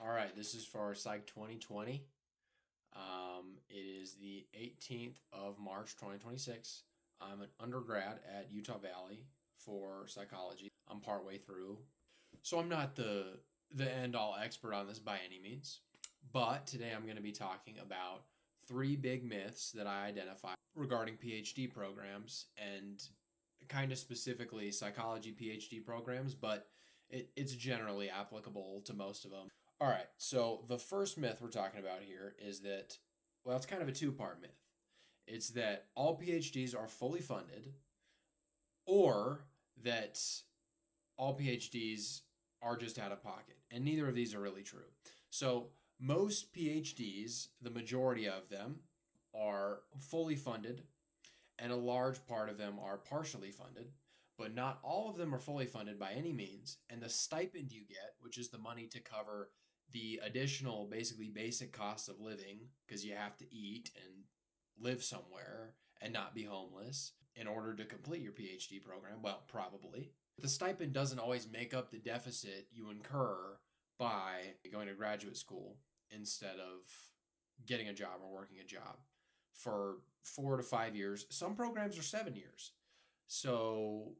All right, this is for Psych 2020. It is the 18th of March 2026. I'm an undergrad at Utah Valley for psychology. I'm partway through. So I'm not the end all expert on this by any means. But today I'm going to be talking about three big myths that I identify regarding PhD programs and kind of specifically psychology PhD programs, but it's generally applicable to most of them. All right, so the first myth we're talking about here is that, well, it's kind of a two-part myth. It's that all PhDs are fully funded, or that all PhDs are just out of pocket. And neither of these are really true. So, most PhDs, the majority of them, are fully funded, and a large part of them are partially funded. But not all of them are fully funded by any means. And the stipend you get, which is the money to cover the additional, basically basic costs of living, because you have to eat and live somewhere and not be homeless in order to complete your PhD program, well, probably. The stipend doesn't always make up the deficit you incur by going to graduate school instead of getting a job or working a job for 4 to 5 years. Some programs are 7 years. So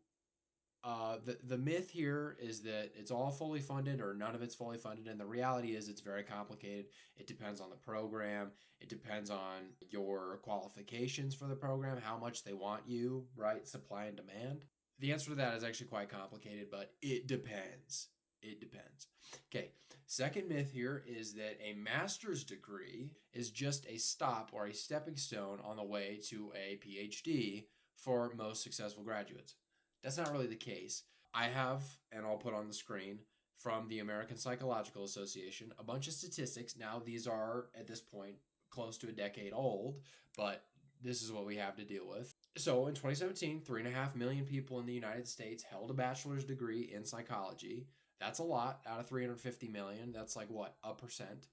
the myth here is that it's all fully funded or none of it's fully funded, and the reality is it's very complicated. It depends on the program. It depends on your qualifications for the program, how much they want you, right? Supply and demand. The answer to that is actually quite complicated, but it depends. It depends. Okay, second myth here is that a master's degree is just a stop or a stepping stone on the way to a PhD for most successful graduates. That's not really the case. I have, and I'll put on the screen, from the American Psychological Association, a bunch of statistics. Now, these are, at this point, close to a decade old, but this is what we have to deal with. So in 2017, 3.5 million people in the United States held a bachelor's degree in psychology. That's a lot out of 350 million. That's like what, a percent?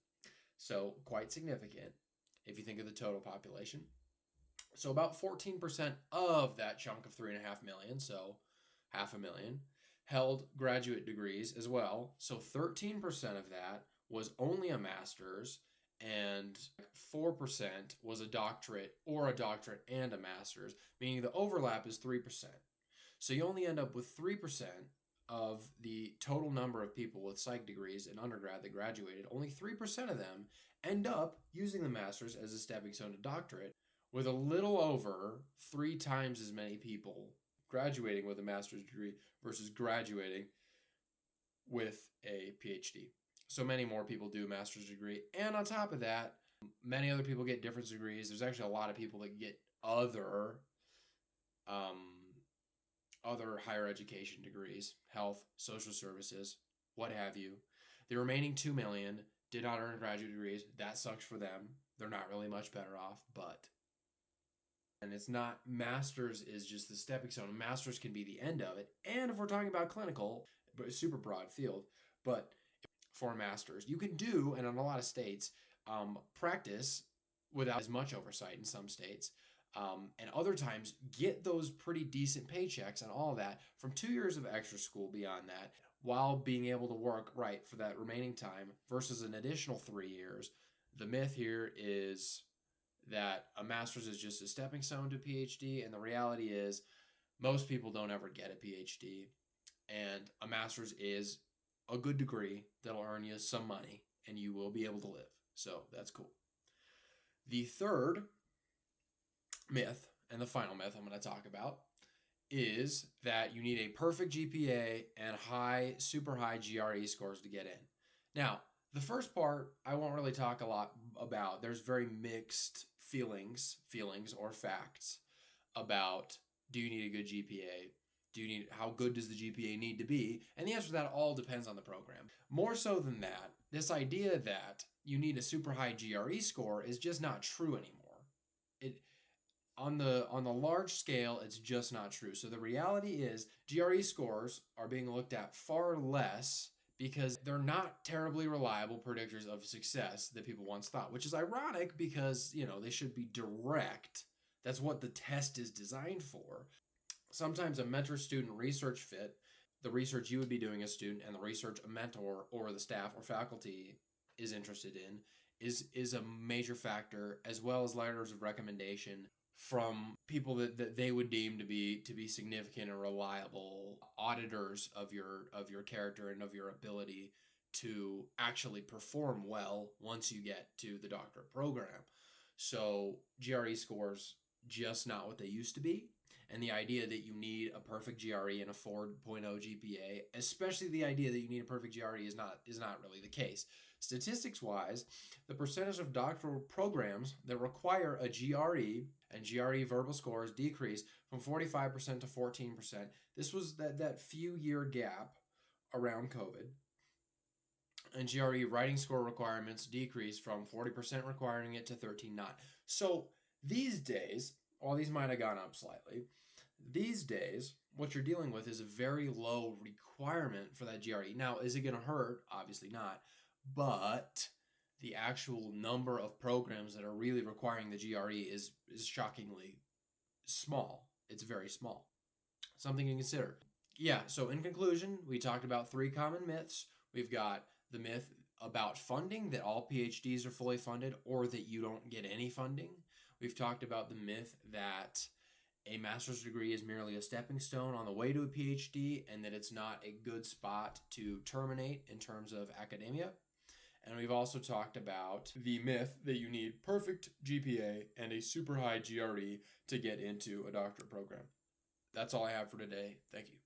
So quite significant if you think of the total population. So about 14% of that chunk of 3.5 million, so 500,000, held graduate degrees as well. So 13% of that was only a master's, and 4% was a doctorate or a doctorate and a master's, meaning the overlap is 3%. So you only end up with 3% of the total number of people with psych degrees in undergrad that graduated. Only 3% of them end up using the master's as a stepping stone to doctorate, with a little over 3 times as many people graduating with a master's degree versus graduating with a PhD. So many more people do a master's degree. And on top of that, many other people get different degrees. There's actually a lot of people that get other higher education degrees, health, social services, what have you. The remaining 2 million did not earn graduate degrees. That sucks for them. They're not really much better off, but... And it's not, master's is just the stepping stone. Master's can be the end of it. And if we're talking about clinical, but a super broad field, but for masters, you can do, and in a lot of states, practice without as much oversight in some states. And other times, get those pretty decent paychecks and all of that from 2 years of extra school beyond that, while being able to work right for that remaining time versus an additional 3 years. The myth here is that a master's is just a stepping stone to PhD, and the reality is most people don't ever get a PhD, and a master's is a good degree that'll earn you some money, and you will be able to live. So that's cool. The third myth, and the final myth I'm going to talk about, is that you need a perfect GPA and super high GRE scores to get in. Now, the first part I won't really talk a lot about. There's very mixed feelings or facts about, do you need a good GPA? How good does the GPA need to be? And the answer to that all depends on the program. More so than that, this idea that you need a super high GRE score is just not true anymore. On the large scale, it's just not true. So the reality is GRE scores are being looked at far less because they're not terribly reliable predictors of success that people once thought, which is ironic because, they should be direct. That's what the test is designed for. Sometimes a mentor-student research fit, the research you would be doing as a student and the research a mentor or the staff or faculty is interested in is a major factor, as well as letters of recommendation from people that they would deem to be significant and reliable auditors of your character and of your ability to actually perform well once you get to the doctorate program. So GRE scores just not what they used to be. And the idea that you need a perfect GRE and a 4.0 GPA, especially the idea that you need a perfect GRE, is not really the case. Statistics wise, the percentage of doctoral programs that require a GRE and GRE verbal scores decreased from 45% to 14%. This was that few year gap around COVID. And GRE writing score requirements decreased from 40% requiring it to 13 not. So these days, while these might have gone up slightly, these days, what you're dealing with is a very low requirement for that GRE. Now, is it going to hurt? Obviously not. But the actual number of programs that are really requiring the GRE is shockingly small. It's very small. Something to consider. Yeah, so in conclusion, we talked about 3 common myths. We've got the myth about funding, that all PhDs are fully funded or that you don't get any funding. We've talked about the myth that a master's degree is merely a stepping stone on the way to a PhD and that it's not a good spot to terminate in terms of academia. And we've also talked about the myth that you need perfect GPA and a super high GRE to get into a doctorate program. That's all I have for today. Thank you.